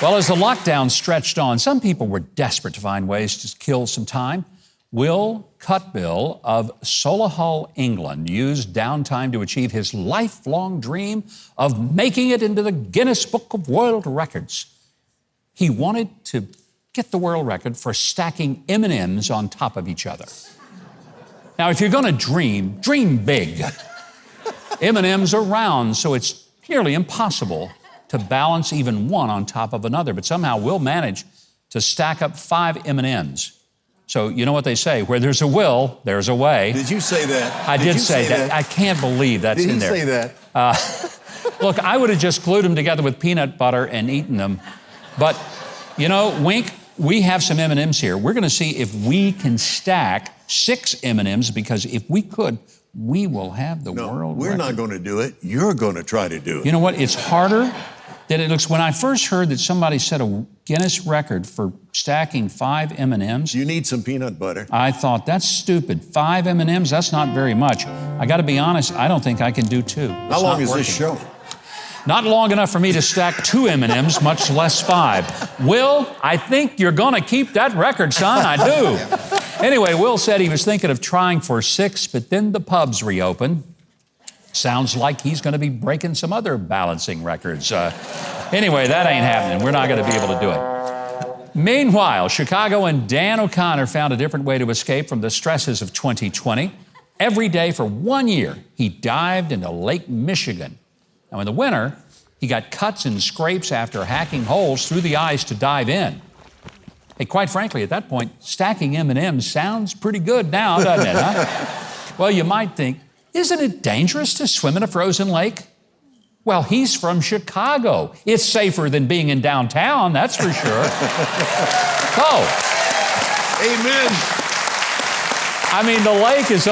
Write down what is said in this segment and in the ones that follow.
Well, as the lockdown stretched on, some people were desperate to find ways to kill some time. Will Cutbill of Solihull, England, used downtime to achieve his lifelong dream of making it into the Guinness Book of World Records. He wanted to get the world record for stacking M&Ms on top of each other. Now, if you're going to dream big. M&Ms are round, so it's nearly impossible to balance even one on top of another. But somehow Will managed to stack up 5 M&Ms. So you know what they say, where there's a will, there's a way. Did you say that? I did say that. I can't believe that's in there. Did you say that? Look, I would have just glued them together with peanut butter and eaten them. But, you know, Wink, we have some M&Ms here. We're going to see if we can stack 6 M&Ms, because if we could, we will have the world we're record. not going to do it. You're going to try to do it. You know what? It's harder than it looks. When I first heard that somebody set a Guinness record for stacking 5 M&Ms, You need some peanut butter. I thought, that's stupid. 5 M&Ms, that's not very much. I got to be honest, I don't think I can do 2. How long is this show? Not long enough for me to stack 2 M&Ms, much less 5. Will, I think you're going to keep that record, son. I do. Anyway, Will said he was thinking of trying for 6, but then the pubs reopened. Sounds like he's going to be breaking some other balancing records. Anyway, that ain't happening. We're not going to be able to do it. Meanwhile, Chicago and Dan O'Connor found a different way to escape from the stresses of 2020. Every day for 1 year, he dived into Lake Michigan. Now, in the winter, he got cuts and scrapes after hacking holes through the ice to dive in. Hey, quite frankly, at that point, stacking M&Ms sounds pretty good now, doesn't it, huh? Well, you might think, isn't it dangerous to swim in a frozen lake? Well, he's from Chicago. It's safer than being in downtown, that's for sure. Oh. Amen. I mean, the lake is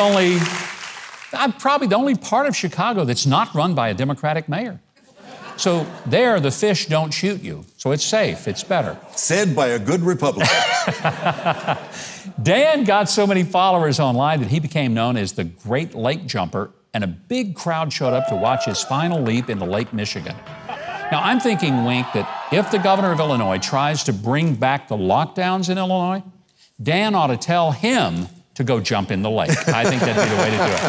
probably the only part of Chicago that's not run by a Democratic mayor. So there, the fish don't shoot you. So it's safe, it's better. Said by a good Republican. Dan got so many followers online that he became known as the Great Lake Jumper, and a big crowd showed up to watch his final leap into Lake Michigan. Now, I'm thinking, Wink, that if the governor of Illinois tries to bring back the lockdowns in Illinois, Dan ought to tell him to go jump in the lake. I think that'd be the way to do it.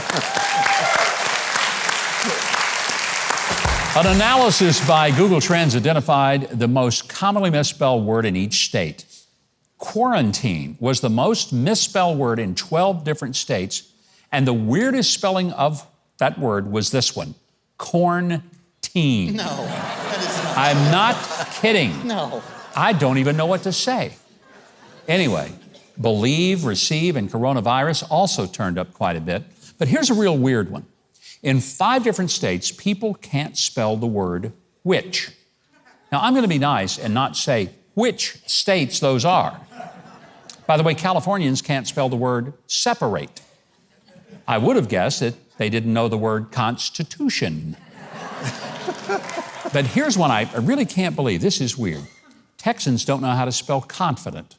An analysis by Google Trends identified the most commonly misspelled word in each state. Quarantine was the most misspelled word in 12 different states, and the weirdest spelling of that word was this one, corn-teen. No, that is not. I'm not kidding. No. I don't even know what to say. Anyway, believe, receive, and coronavirus also turned up quite a bit. But here's a real weird one. In 5 different states, people can't spell the word which. Now, I'm going to be nice and not say which states those are. By the way, Californians can't spell the word separate. I would have guessed that they didn't know the word constitution. But here's one I really can't believe. This is weird. Texans don't know how to spell confident.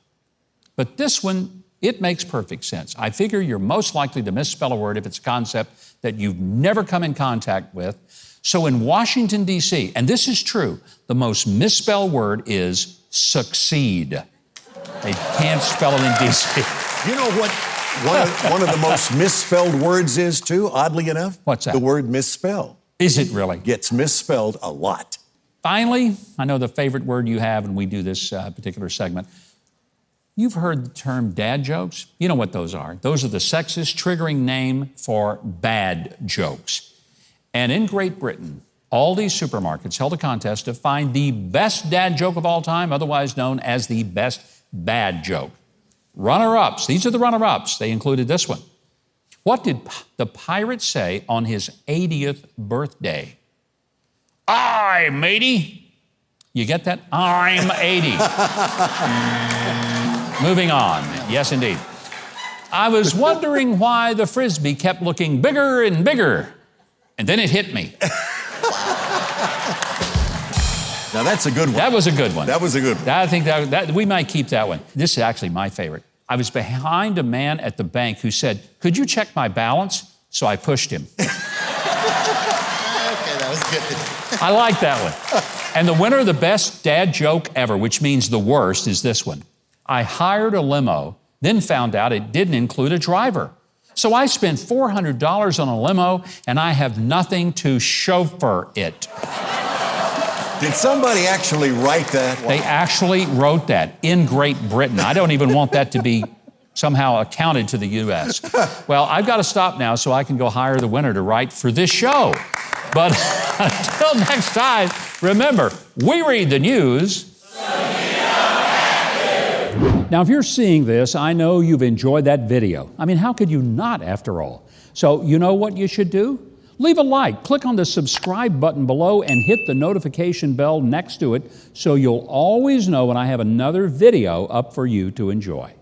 But this one, it makes perfect sense. I figure you're most likely to misspell a word if it's a concept that you've never come in contact with. So in Washington, D.C., and this is true, the most misspelled word is succeed. They can't spell it in D.C. You know what one of the most misspelled words is, too, oddly enough? What's that? The word misspell. Is it really? Gets misspelled a lot. Finally, I know the favorite word you have when we do this particular segment. You've heard the term dad jokes. You know what those are. Those are the sexist, triggering name for bad jokes. And in Great Britain, all these supermarkets held a contest to find the best dad joke of all time, otherwise known as the best bad joke. Runner-ups, these are the runner-ups. They included this one. What did the pirate say on his 80th birthday? Aye, matey. You get that? I'm 80. Moving on. Yes, indeed. I was wondering why the Frisbee kept looking bigger and bigger, and then it hit me. Now, that's a good one. That was a good one. That was a good one. I think that we might keep that one. This is actually my favorite. I was behind a man at the bank who said, "Could you check my balance?" So I pushed him. Okay, that was good. I like that one. And the winner of the best dad joke ever, which means the worst, is this one. I hired a limo, then found out it didn't include a driver. So I spent $400 on a limo, and I have nothing to chauffeur it. Did somebody actually write that? They actually wrote that in Great Britain. I don't even want that to be somehow accounted to the U.S. Well, I've got to stop now so I can go hire the winner to write for this show. But until next time, remember, we read the news. Now, if you're seeing this, I know you've enjoyed that video. I mean, how could you not, after all? So, you know what you should do? Leave a like, click on the subscribe button below, and hit the notification bell next to it so you'll always know when I have another video up for you to enjoy.